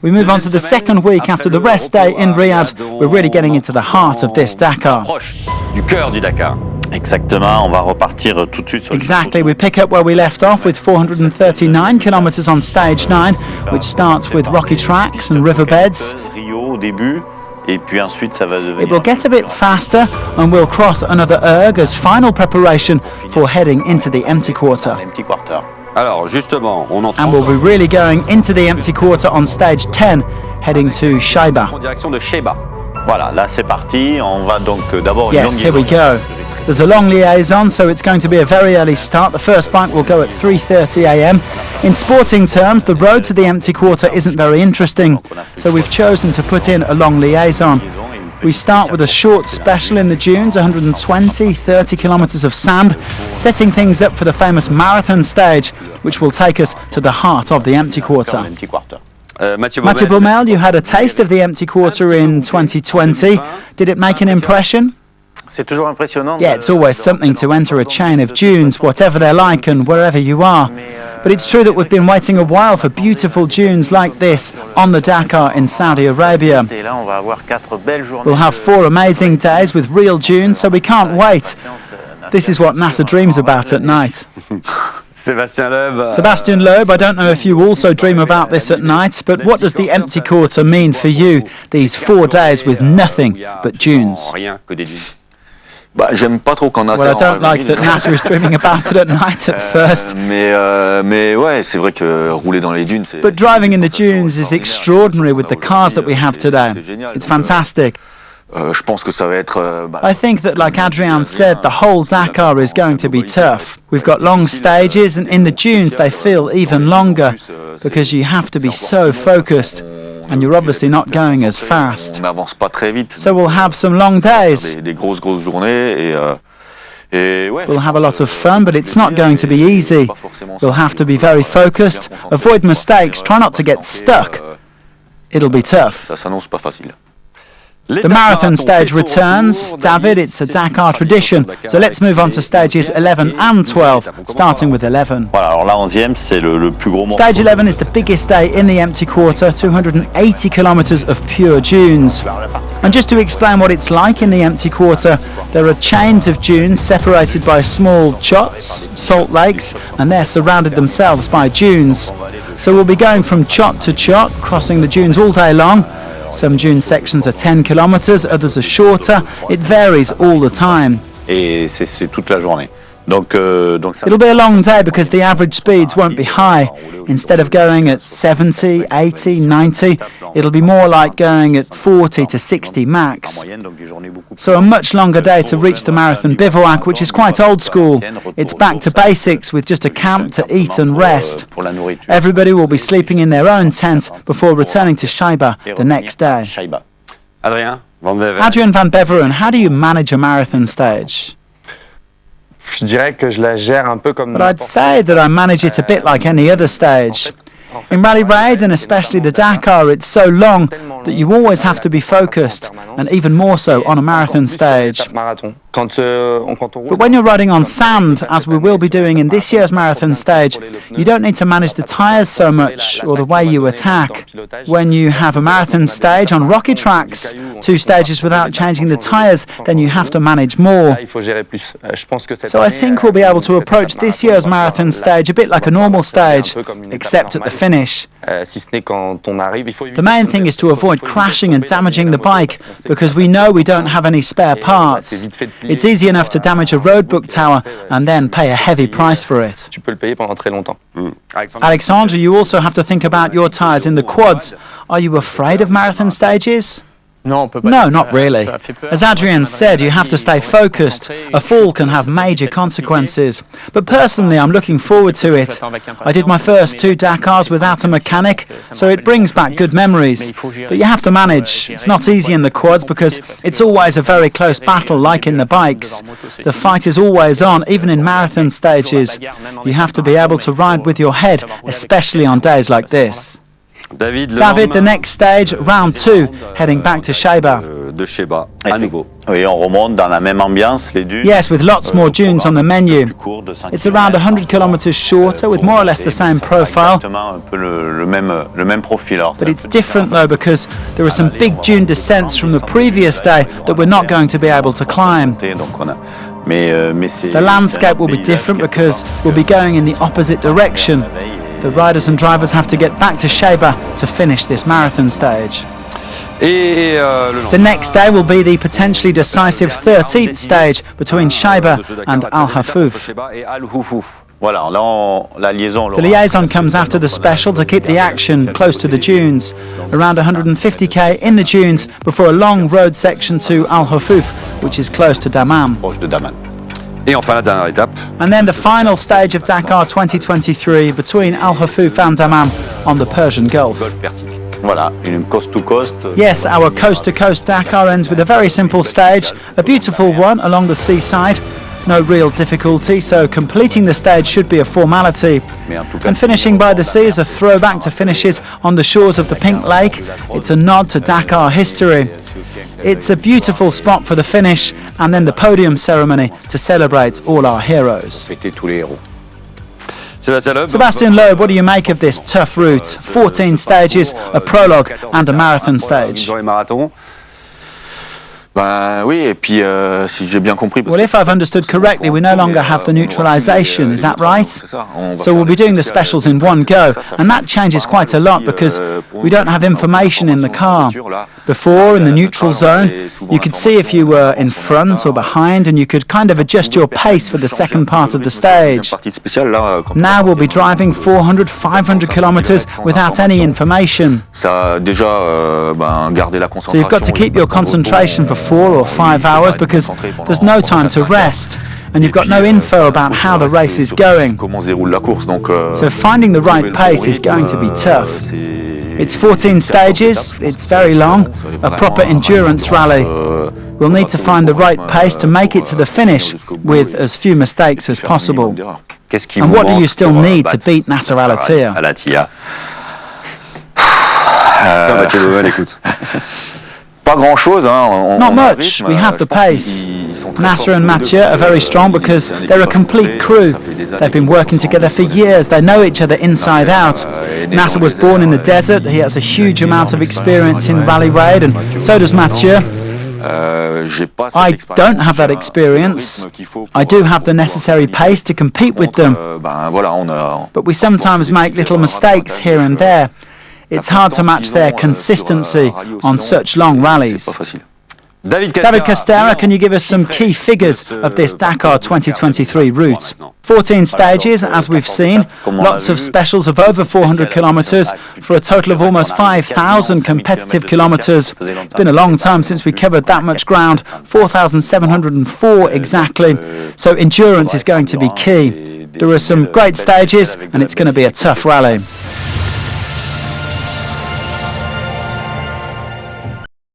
We move on to the second week after the rest day in Riyadh. We're really getting into the heart of this Dakar. Du cœur du Dakar. Exactement, on va repartir tout de suite. Exactly, we pick up where we left off with 439 kilometres on stage 9, which starts with rocky tracks and riverbeds. It will get a bit faster and we'll cross another erg as final preparation for heading into the empty quarter. And we'll be really going into the empty quarter on stage 10, heading to Shaiba. Yes, here we go. There's a long liaison, so it's going to be a very early start. The first bike will go at 3:30 a.m. In sporting terms, the road to the empty quarter isn't very interesting, so we've chosen to put in a long liaison. We start with a short special in the dunes, 30 kilometres of sand, setting things up for the famous marathon stage, which will take us to the heart of the empty quarter. Mathieu Baumel, you had a taste of the empty quarter in 2020. Did it make an impression? Yeah, it's always something to enter a chain of dunes, whatever they're like and wherever you are. But it's true that we've been waiting a while for beautiful dunes like this on the Dakar in Saudi Arabia. We'll have 4 amazing days with real dunes, so we can't wait. This is what NASA dreams about at night. Sebastian Loeb, I don't know if you also dream about this at night, but what does the empty quarter mean for you, these 4 days with nothing but dunes? Well, I don't like that NASA is dreaming about it at night at first. But driving in the dunes is extraordinary with the cars that we have today. It's fantastic. I think that, like Adrien said, the whole Dakar is going to be tough. We've got long stages, and in the dunes they feel even longer because you have to be so focused. And you're obviously not going as fast. So we'll have some long days. We'll have a lot of fun, but it's not going to be easy. We'll have to be very focused, avoid mistakes, try not to get stuck. It'll be tough. The marathon stage returns. David, it's a Dakar tradition. So let's move on to stages 11 and 12, starting with 11. Stage 11 is the biggest day in the empty quarter, 280 kilometres of pure dunes. And just to explain what it's like in the empty quarter, there are chains of dunes separated by small chots, salt lakes, and they're surrounded themselves by dunes. So we'll be going from chot to chot, crossing the dunes all day long. Some dune sections are 10 kilometres, others are shorter. It varies all the time. It'll be a long day because the average speeds won't be high. Instead of going at 70, 80, 90, it'll be more like going at 40 to 60 max. So a much longer day to reach the marathon bivouac, which is quite old school. It's back to basics with just a camp to eat and rest. Everybody will be sleeping in their own tent before returning to Shaiba the next day. Adrien van Beveren, how do you manage a marathon stage? But I'd say that I manage it a bit like any other stage. In Rally Raid, and especially the Dakar, it's so long that you always have to be focused, and even more so on a marathon stage. But when you're riding on sand, as we will be doing in this year's marathon stage, you don't need to manage the tyres so much, or the way you attack. When you have a marathon stage on rocky tracks, 2 stages without changing the tyres, then you have to manage more. So I think we'll be able to approach this year's marathon stage a bit like a normal stage, except at the finish. The main thing is to avoid crashing and damaging the bike, because we know we don't have any spare parts. It's easy enough to damage a roadbook tower and then pay a heavy price for it. Alexandre, you also have to think about your tyres in the quads. Are you afraid of marathon stages? No, not really. As Adrien said, you have to stay focused. A fall can have major consequences. But personally, I'm looking forward to it. I did my first 2 Dakars without a mechanic, so it brings back good memories. But you have to manage. It's not easy in the quads because it's always a very close battle like in the bikes. The fight is always on, even in marathon stages. You have to be able to ride with your head, especially on days like this. David, the next stage, round 2, heading back to Sheba. De Sheba, à nouveau. Oui, on remonte dans la même ambiance, les dunes. Yes, with lots more dunes on the menu. It's around 100 kilometers shorter, with more or less the same profile. Exactement un peu le même profil. But it's different though, because there are some big dune descents from the previous day that we're not going to be able to climb. The landscape will be different because we'll be going in the opposite direction. The riders and drivers have to get back to Sheba to finish this marathon stage. The next day will be the potentially decisive 13th stage between Sheba and Al Hafuf. The liaison comes after the special to keep the action close to the dunes, around 150k in the dunes before a long road section to Al Hafuf, which is close to Dammam. Et enfin la dernière étape. And then the final stage of Dakar 2023 between Al Hafuf and Dammam on the Persian Gulf. Voilà, une coast to coast. Yes, our coast-to-coast Dakar ends with a very simple stage, a beautiful one along the seaside. No real difficulty, so completing the stage should be a formality. And finishing by the sea is a throwback to finishes on the shores of the Pink Lake. It's a nod to Dakar history. It's a beautiful spot for the finish, and then the podium ceremony to celebrate all our heroes. Sebastian Loeb, what do you make of this tough route? 14 stages, a prologue and a marathon stage. Oui, et puis si j'ai bien compris. Well, if I've understood correctly, we no longer have the neutralisation, is that right? So we'll be doing the specials in one go, and that changes quite a lot because we don't have information in the car. Before, in the neutral zone, you could see if you were in front or behind, and you could kind of adjust your pace for the second part of the stage. Now we'll be driving 400, 500 kilometres without any information. So you've got to keep your concentration for 4 or 5 hours because there's no time to rest, and you've got no info about how the race is going. So finding the right pace is going to be tough. It's 14 stages, it's very long, a proper endurance rally. We'll need to find the right pace to make it to the finish with as few mistakes as possible. And what do you still need to beat Nasser Al-Attiyah? Not much, we have the pace. Nasser and Mathieu are very strong because they're a complete crew. They've been working together for years, they know each other inside out. Nasser was born in the desert, he has a huge amount of experience in rally raid, and so does Mathieu. I don't have that experience. I do have the necessary pace to compete with them. But we sometimes make little mistakes here and there. It's hard to match their consistency on such long rallies. David Castera, can you give us some key figures of this Dakar 2023 route? 14 stages, as we've seen, lots of specials of over 400 kilometres for a total of almost 5,000 competitive kilometres. It's been a long time since we covered that much ground, 4,704 exactly, so endurance is going to be key. There are some great stages and it's going to be a tough rally.